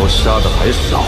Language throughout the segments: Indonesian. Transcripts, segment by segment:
我杀的还少。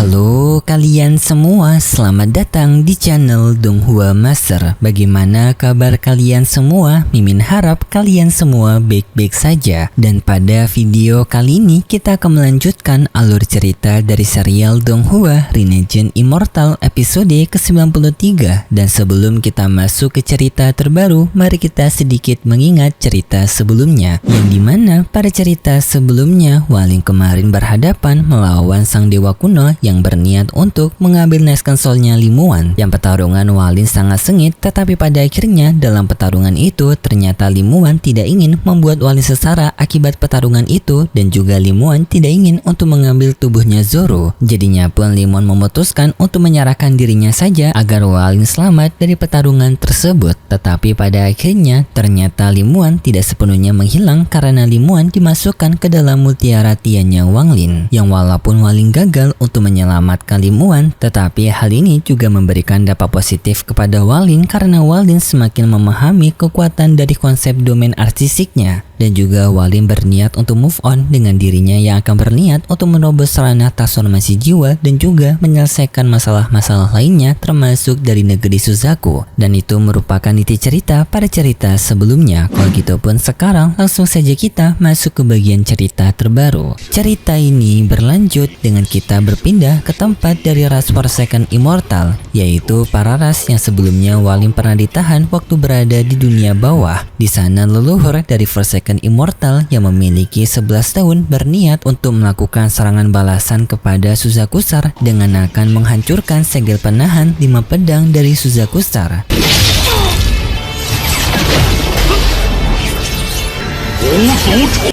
Halo kalian semua, selamat datang di channel Donghua Master. Bagaimana kabar kalian semua? Mimin harap kalian semua baik-baik saja. Dan pada video kali ini kita akan melanjutkan alur cerita dari serial Donghua Renegade Immortal episode ke-93. Dan sebelum kita masuk ke cerita terbaru, mari kita sedikit mengingat cerita sebelumnya, yang dimana pada cerita sebelumnya Walin kemarin berhadapan melawan sang dewa kuno yang berniat untuk mengambil Next Console-nya Limuan. Yang pertarungan Walin sangat sengit, tetapi pada akhirnya dalam pertarungan itu ternyata Limuan tidak ingin membuat Walin sengsara akibat pertarungan itu, dan juga Limuan tidak ingin untuk mengambil tubuhnya Zoro. Jadinya pun Limuan memutuskan untuk menyerahkan dirinya saja agar Walin selamat dari pertarungan tersebut. Tetapi pada akhirnya ternyata Limuan tidak sepenuhnya menghilang karena Limuan dimasukkan ke dalam mutiara Tiannya Wanglin, yang walaupun Walin gagal untuk menyelamatkan Limuan, tetapi hal ini juga memberikan dampak positif kepada Walin karena Walin semakin memahami kekuatan dari konsep domain artistiknya. Dan juga Walin berniat untuk move on dengan dirinya yang akan berniat untuk menerobos ranah transformasi jiwa dan juga menyelesaikan masalah-masalah lainnya termasuk dari negeri Suzaku. Dan itu merupakan inti cerita pada cerita sebelumnya. Kalau gitu pun sekarang langsung saja kita masuk ke bagian cerita terbaru. Cerita ini berlanjut dengan kita berpindah ke tempat dari ras Forsaken Immortal, yaitu para ras yang sebelumnya Walin pernah ditahan waktu berada di dunia bawah. Di sana leluhur dari Forsaken Immortal yang memiliki 11 tahun berniat untuk melakukan serangan balasan kepada Suzakusar dengan akan menghancurkan segel penahan 5 pedang dari Suzakusar.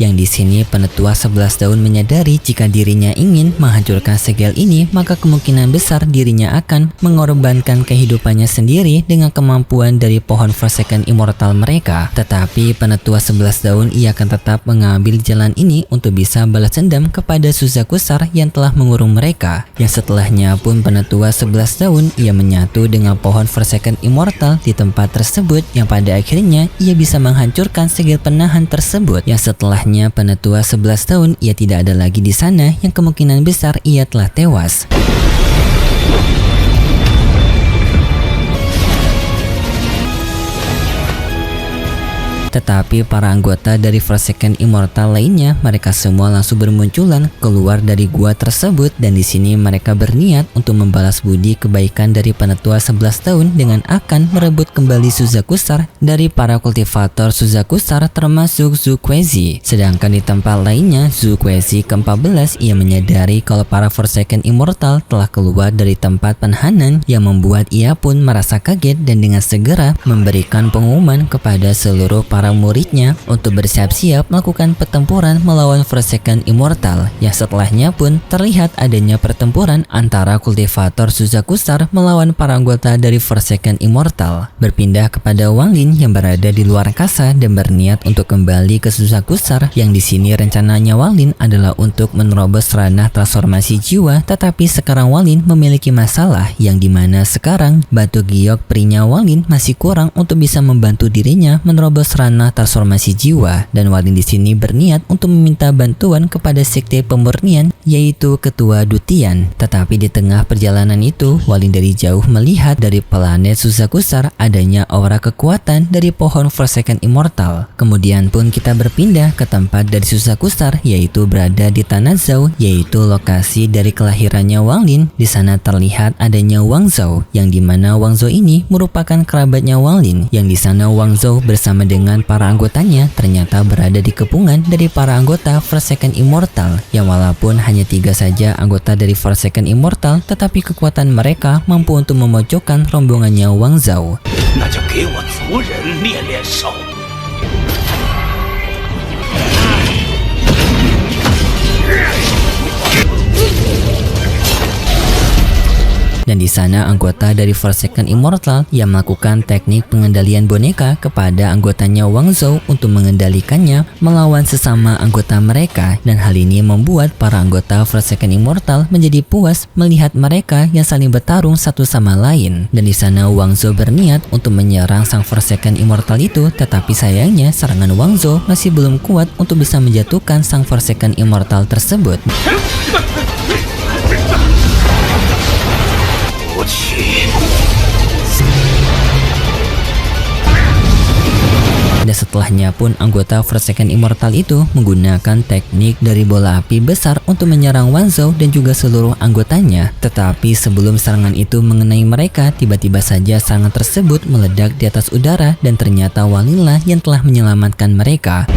Yang di sini penetua 11 tahun menyadari jika dirinya ingin menghancurkan segel ini, maka kemungkinan besar dirinya akan mengorbankan kehidupannya sendiri dengan kemampuan dari pohon Forsaken Immortal mereka. Tetapi penetua 11 tahun ia akan tetap mengambil jalan ini untuk bisa balas dendam kepada Suzakusar yang telah mengurung mereka. Yang setelahnya pun penetua 11 tahun ia menyatu dengan pohon Forsaken Immortal di tempat tersebut, yang pada akhirnya ia bisa menghancurkan segel penahan tersebut. Yang setelahnya penetua 11 tahun ia tidak ada lagi di sana, yang kemungkinan besar ia telah tewas. Tetapi para anggota dari Forsaken Immortal lainnya, mereka semua langsung bermunculan keluar dari gua tersebut, dan di sini mereka berniat untuk membalas budi kebaikan dari penetua 11 tahun dengan akan merebut kembali Suzakusar dari para kultivator Suzakusar termasuk Zukwezi. Sedangkan di tempat lainnya, Zukwezi ke-14 ia menyadari kalau para Forsaken Immortal telah keluar dari tempat penahanan, yang membuat ia pun merasa kaget dan dengan segera memberikan pengumuman kepada seluruh para muridnya untuk bersiap-siap melakukan pertempuran melawan Forsaken Immortal. Yang setelahnya pun terlihat adanya pertempuran antara kultivator Suzakusar melawan para anggota dari Forsaken Immortal. Berpindah kepada Wanglin yang berada di luar angkasa dan berniat untuk kembali ke Suzakusar, yang di sini rencananya Wanglin adalah untuk menerobos ranah transformasi jiwa, tetapi sekarang Wanglin memiliki masalah, yang dimana sekarang batu giok perinya Wanglin masih kurang untuk bisa membantu dirinya menerobos ranah transformasi jiwa, dan Walin di sini berniat untuk meminta bantuan kepada sekte pemurnian yaitu Ketua Dutian. Tetapi di tengah perjalanan itu Walin dari jauh melihat dari planet Suzakusar adanya aura kekuatan dari pohon Forsaken Immortal. Kemudian pun kita berpindah ke tempat dari Suzakusar, yaitu berada di Tanah Zhao, yaitu lokasi dari kelahirannya Wanglin. Di sana terlihat adanya Wang Zhao, yang dimana Wang Zhao ini merupakan kerabatnya Wanglin, yang di sana Wang Zhao bersama dengan para anggotanya ternyata berada di kepungan dari para anggota Forsaken Immortal, yang walaupun hanya 3 saja anggota dari Forsaken Immortal, tetapi kekuatan mereka mampu untuk memojokkan rombongannya Wang Zhao. Dan di sana anggota dari Forsaken Immortal yang melakukan teknik pengendalian boneka kepada anggotanya Wang Zhou untuk mengendalikannya melawan sesama anggota mereka, dan hal ini membuat para anggota Forsaken Immortal menjadi puas melihat mereka yang saling bertarung satu sama lain. Dan di sana Wang Zhou berniat untuk menyerang sang Forsaken Immortal itu, tetapi sayangnya serangan Wang Zhou masih belum kuat untuk bisa menjatuhkan sang Forsaken Immortal tersebut. Dan setelahnya pun anggota Forsaken Immortal itu menggunakan teknik dari bola api besar untuk menyerang Wang Zhou dan juga seluruh anggotanya. Tetapi sebelum serangan itu mengenai mereka, tiba-tiba saja serangan tersebut meledak di atas udara dan ternyata Wang Lin lah yang telah menyelamatkan mereka.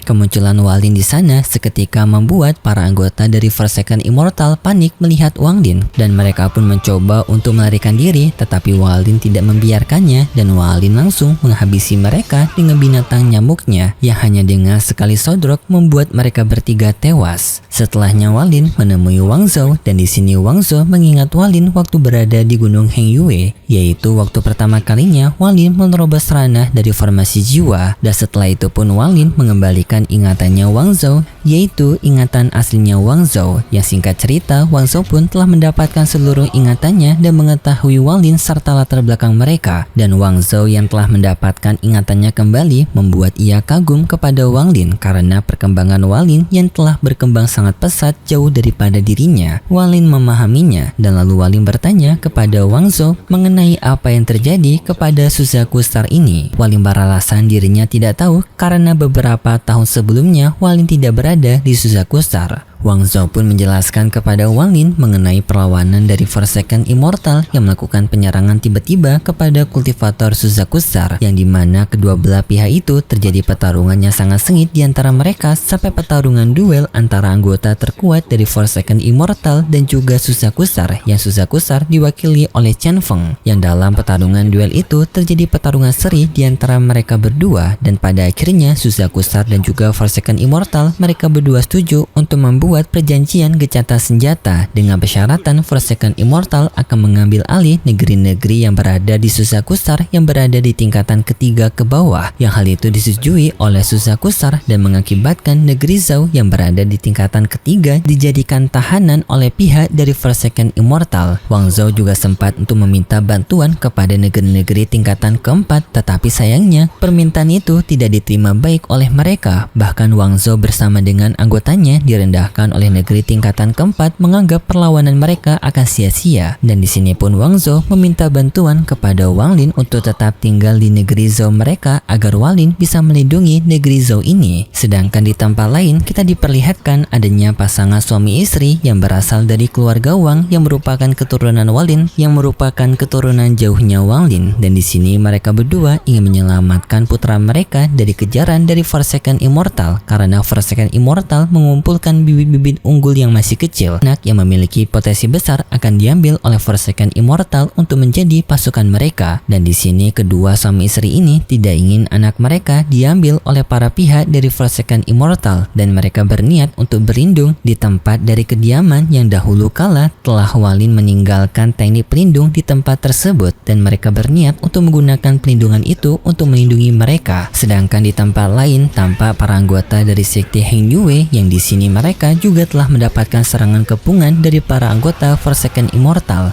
Kemunculan Wang Lin di sana seketika membuat para anggota dari Forsaken Immortal panik melihat Wang Lin, dan mereka pun mencoba untuk melarikan diri, tetapi Wang Lin tidak membiarkannya dan Wang Lin langsung menghabisi mereka dengan binatang nyamuknya yang hanya dengan sekali sodrok membuat mereka bertiga tewas. Setelahnya Wang Lin menemui Wang Zhou, dan di sini Wang Zhou mengingat Wang Lin waktu berada di Gunung Hengyue, yaitu waktu pertama kalinya Wang Lin menerobos ranah dari formasi jiwa, dan setelah itu pun Wang Lin mengembalikan ingatannya Wang Zhou, yaitu ingatan aslinya Wang Zhou, yang singkat cerita Wang Zhou pun telah mendapatkan seluruh ingatannya dan mengetahui Wang Lin serta latar belakang mereka, dan Wang Zhou yang telah mendapatkan ingatannya kembali membuat ia kagum kepada Wang Lin karena perkembangan Wang Lin yang telah berkembang sangat pesat jauh daripada dirinya. Wang Lin memahaminya, dan lalu Wang Lin bertanya kepada Wang Zhou mengenai apa yang terjadi kepada Suzaku Star ini. Wang Lin beralasan dirinya tidak tahu karena beberapa tahun sebelumnya Wang Lin tidak berada di Suzaku Star. Wang Zhou pun menjelaskan kepada Wang Lin mengenai perlawanan dari Forsaken Immortal yang melakukan penyerangan tiba-tiba kepada kultivator Suzaku Star, yang dimana kedua belah pihak itu terjadi pertarungan yang sangat sengit di antara mereka sampai pertarungan duel antara anggota terkuat dari Forsaken Immortal dan juga Suzaku Star, yang Suzaku Star diwakili oleh Chen Feng, yang dalam pertarungan duel itu terjadi pertarungan seri di antara mereka berdua, dan pada akhirnya Suzaku Star dan juga Forsaken Immortal mereka berdua setuju untuk membuat perjanjian gencatan senjata dengan persyaratan Forsaken Immortal akan mengambil alih negeri-negeri yang berada di Suzaku Star yang berada di tingkatan ketiga ke bawah, yang hal itu disetujui oleh Suzaku Star dan mengakibatkan negeri Zhou yang berada di tingkatan ketiga dijadikan tahanan oleh pihak dari Forsaken Immortal. Wang Zhou juga sempat untuk meminta bantuan kepada negeri-negeri tingkatan keempat, tetapi sayangnya permintaan itu tidak diterima baik oleh mereka. Bahkan Wang Zhou bersama dengan anggotanya direndahkan oleh negeri tingkatan keempat menganggap perlawanan mereka akan sia-sia, dan di sini pun Wang Zhou meminta bantuan kepada Wang Lin untuk tetap tinggal di negeri Zhou mereka agar Wang Lin bisa melindungi negeri Zhou ini. Sedangkan di tempat lain kita diperlihatkan adanya pasangan suami istri yang berasal dari keluarga Wang yang merupakan keturunan Wang Lin yang merupakan keturunan jauhnya Wang Lin, dan di sini mereka berdua ingin menyelamatkan putra mereka dari kejaran dari Forsaken Immortal karena Forsaken Immortal mengumpulkan bibit-bibit unggul yang masih kecil. Anak yang memiliki potensi besar akan diambil oleh Forsaken Immortal untuk menjadi pasukan mereka, dan di sini kedua suami istri ini tidak ingin anak mereka diambil oleh para pihak dari Forsaken Immortal, dan mereka berniat untuk berlindung di tempat dari kediaman yang dahulu kala telah Wang Lin meninggalkan teknik pelindung di tempat tersebut, dan mereka berniat untuk menggunakan pelindungan itu untuk melindungi mereka. Sedangkan di tempat lain tampak para anggota dari sekte Hengyue yang di sini mereka juga telah mendapatkan serangan kepungan dari para anggota Forsaken Immortal.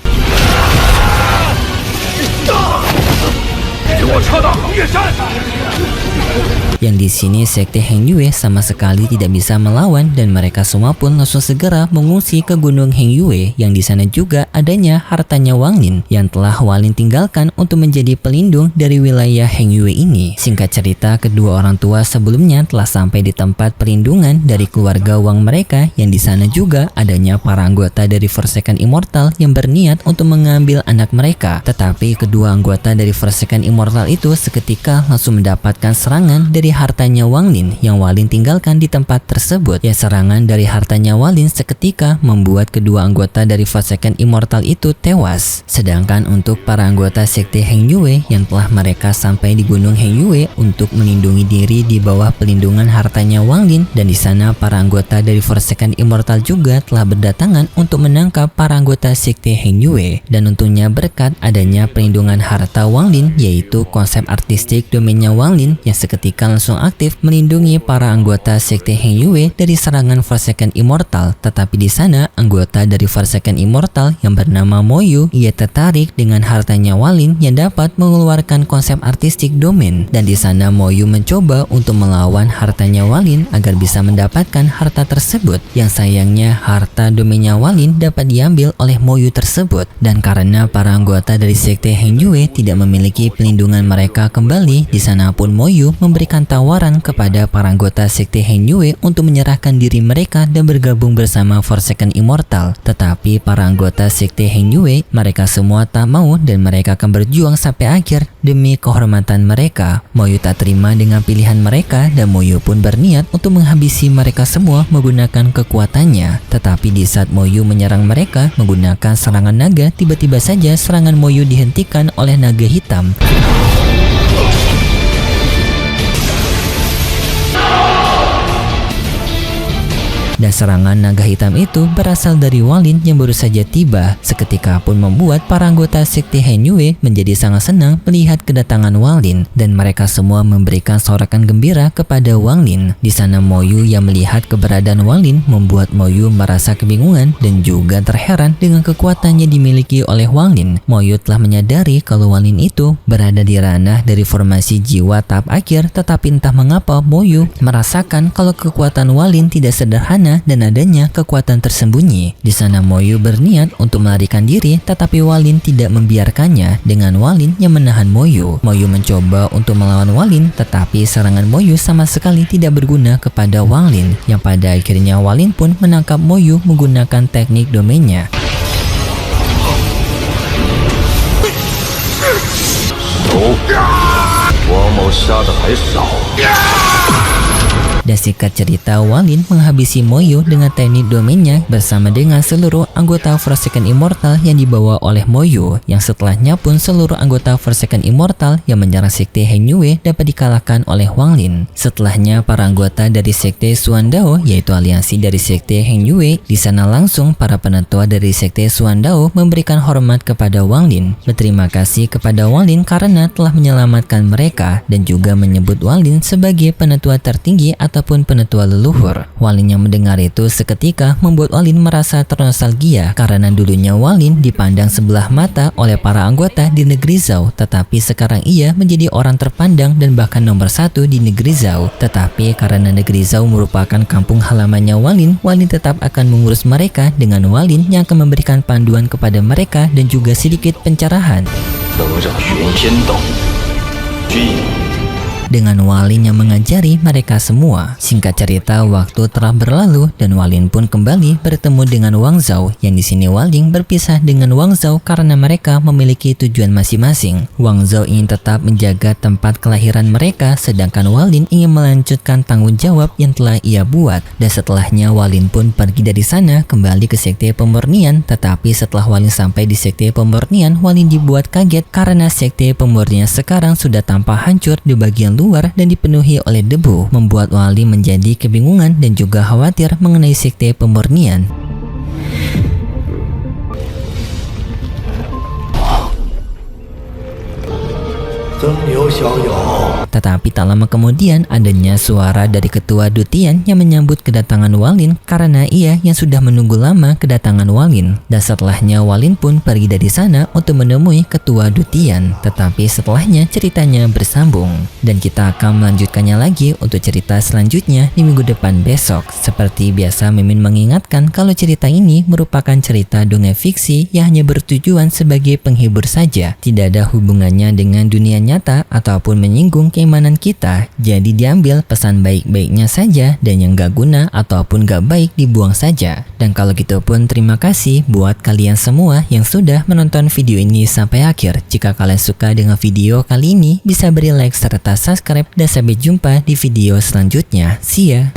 Yang di sini sekte Hengyue sama sekali tidak bisa melawan, dan mereka semua pun langsung segera mengungsi ke Gunung Hengyue, yang di sana juga adanya hartanya Wang Lin yang telah Wang Lin tinggalkan untuk menjadi pelindung dari wilayah Hengyue ini. Singkat cerita, kedua orang tua sebelumnya telah sampai di tempat perlindungan dari keluarga Wang mereka, yang di sana juga adanya para anggota dari Forsaken Immortal yang berniat untuk mengambil anak mereka. Tetapi kedua anggota dari Forsaken Immortal Immortal itu seketika langsung mendapatkan serangan dari hartanya Wang Lin yang Wang Lin tinggalkan di tempat tersebut. Ya, serangan dari hartanya Wang Lin seketika membuat kedua anggota dari Forsaken Immortal itu tewas. Sedangkan untuk para anggota sekte Heng Yue yang telah mereka sampai di Gunung Heng Yue untuk melindungi diri di bawah pelindungan hartanya Wang Lin, dan di sana para anggota dari Forsaken Immortal juga telah berdatangan untuk menangkap para anggota sekte Heng Yue. Dan untungnya berkat adanya perlindungan harta Wang Lin, yaitu konsep artistik domainnya Wang Lin yang seketika langsung aktif melindungi para anggota sekte Heng Yue dari serangan Forsaken Immortal. Tetapi di sana anggota dari Forsaken Immortal yang bernama Moyu, ia tertarik dengan hartanya Wang Lin yang dapat mengeluarkan konsep artistik domain, dan di sana Moyu mencoba untuk melawan hartanya Wang Lin agar bisa mendapatkan harta tersebut. Yang sayangnya harta domainnya Wang Lin dapat diambil oleh Moyu tersebut, dan karena para anggota dari sekte Heng Yue tidak memiliki pelindungan mereka kembali, di sana pun Moyu memberikan tawaran kepada para anggota sekte Heng Yue untuk menyerahkan diri mereka dan bergabung bersama Forsaken Immortal. Tetapi para anggota sekte Heng Yue, mereka semua tak mau dan mereka akan berjuang sampai akhir demi kehormatan mereka. Moyu tak terima dengan pilihan mereka dan Moyu pun berniat untuk menghabisi mereka semua menggunakan kekuatannya. Tetapi di saat Moyu menyerang mereka menggunakan serangan naga, tiba-tiba saja serangan Moyu dihentikan oleh naga hitam. Dan serangan naga hitam itu berasal dari Wang Lin yang baru saja tiba. Seketika pun membuat para anggota sekte Heng Yue menjadi sangat senang melihat kedatangan Wang Lin, dan mereka semua memberikan sorakan gembira kepada Wang Lin. Di sana Moyu yang melihat keberadaan Wang Lin membuat Moyu merasa kebingungan dan juga terheran dengan kekuatan yang dimiliki oleh Wang Lin. Moyu telah menyadari kalau Wang Lin itu berada di ranah dari formasi jiwa tahap akhir, tetapi entah mengapa Moyu merasakan kalau kekuatan Wang Lin tidak sederhana dan adanya kekuatan tersembunyi. Di sana Moyu berniat untuk melarikan diri, tetapi Wang Lin tidak membiarkannya dengan Wang Lin yang menahan Moyu. Moyu mencoba untuk melawan Wang Lin, tetapi serangan Moyu sama sekali tidak berguna kepada Wang Lin, yang pada akhirnya Wang Lin pun menangkap Moyu menggunakan teknik domainnya. Dan singkat cerita, Wang Lin menghabisi Moyu dengan teknik domainnya bersama dengan seluruh anggota Forsaken Immortal yang dibawa oleh Moyu, yang setelahnya pun seluruh anggota Forsaken Immortal yang menyerang sekte Heng Yue dapat dikalahkan oleh Wang Lin. Setelahnya para anggota dari sekte Suandao, yaitu aliansi dari sekte Heng Yue, di sana langsung para penetua dari sekte Suandao memberikan hormat kepada Wang Lin, berterima kasih kepada Wang Lin karena telah menyelamatkan mereka, dan juga menyebut Wang Lin sebagai penetua tertinggi ataupun penetua leluhur. Wang Lin yang mendengar itu seketika membuat Wang Lin merasa ternostalgia karena dulunya Wang Lin dipandang sebelah mata oleh para anggota di negeri Zhao, tetapi sekarang ia menjadi orang terpandang dan bahkan nomor 1 di negeri Zhao. Tetapi karena negeri Zhao merupakan kampung halamannya Wang Lin tetap akan mengurus mereka dengan Wang Lin yang akan memberikan panduan kepada mereka dan juga sedikit pencerahan. Dengan Wang Lin yang mengajari mereka semua. Singkat cerita, waktu telah berlalu dan Wang Lin pun kembali bertemu dengan Wang Zhao, yang di sini Wang Lin berpisah dengan Wang Zhao karena mereka memiliki tujuan masing-masing. Wang Zhao ingin tetap menjaga tempat kelahiran mereka, sedangkan Wang Lin ingin melanjutkan tanggung jawab yang telah ia buat. Dan setelahnya Wang Lin pun pergi dari sana kembali ke sekte pemurnian. Tetapi setelah Wang Lin sampai di sekte pemurnian, Wang Lin dibuat kaget karena sekte pemurnian sekarang sudah tampak hancur di bagian luar dan dipenuhi oleh debu, membuat Wang Lin menjadi kebingungan dan juga khawatir mengenai sekte pemurnian. Tetapi tak lama kemudian adanya suara dari ketua Dutian yang menyambut kedatangan Wang Lin karena ia yang sudah menunggu lama kedatangan Wang Lin. Dan setelahnya Wang Lin pun pergi dari sana untuk menemui ketua Dutian. Tetapi setelahnya ceritanya bersambung dan kita akan melanjutkannya lagi untuk cerita selanjutnya di minggu depan besok. Seperti biasa, Mimin mengingatkan kalau cerita ini merupakan cerita dongeng fiksi yang hanya bertujuan sebagai penghibur saja, tidak ada hubungannya dengan dunia nyata ternyata ataupun menyinggung keimanan kita, jadi diambil pesan baik-baiknya saja dan yang gak guna ataupun gak baik dibuang saja. Dan kalau gitu pun terima kasih buat kalian semua yang sudah menonton video ini sampai akhir. Jika kalian suka dengan video kali ini, bisa beri like serta subscribe dan sampai jumpa di video selanjutnya. See ya!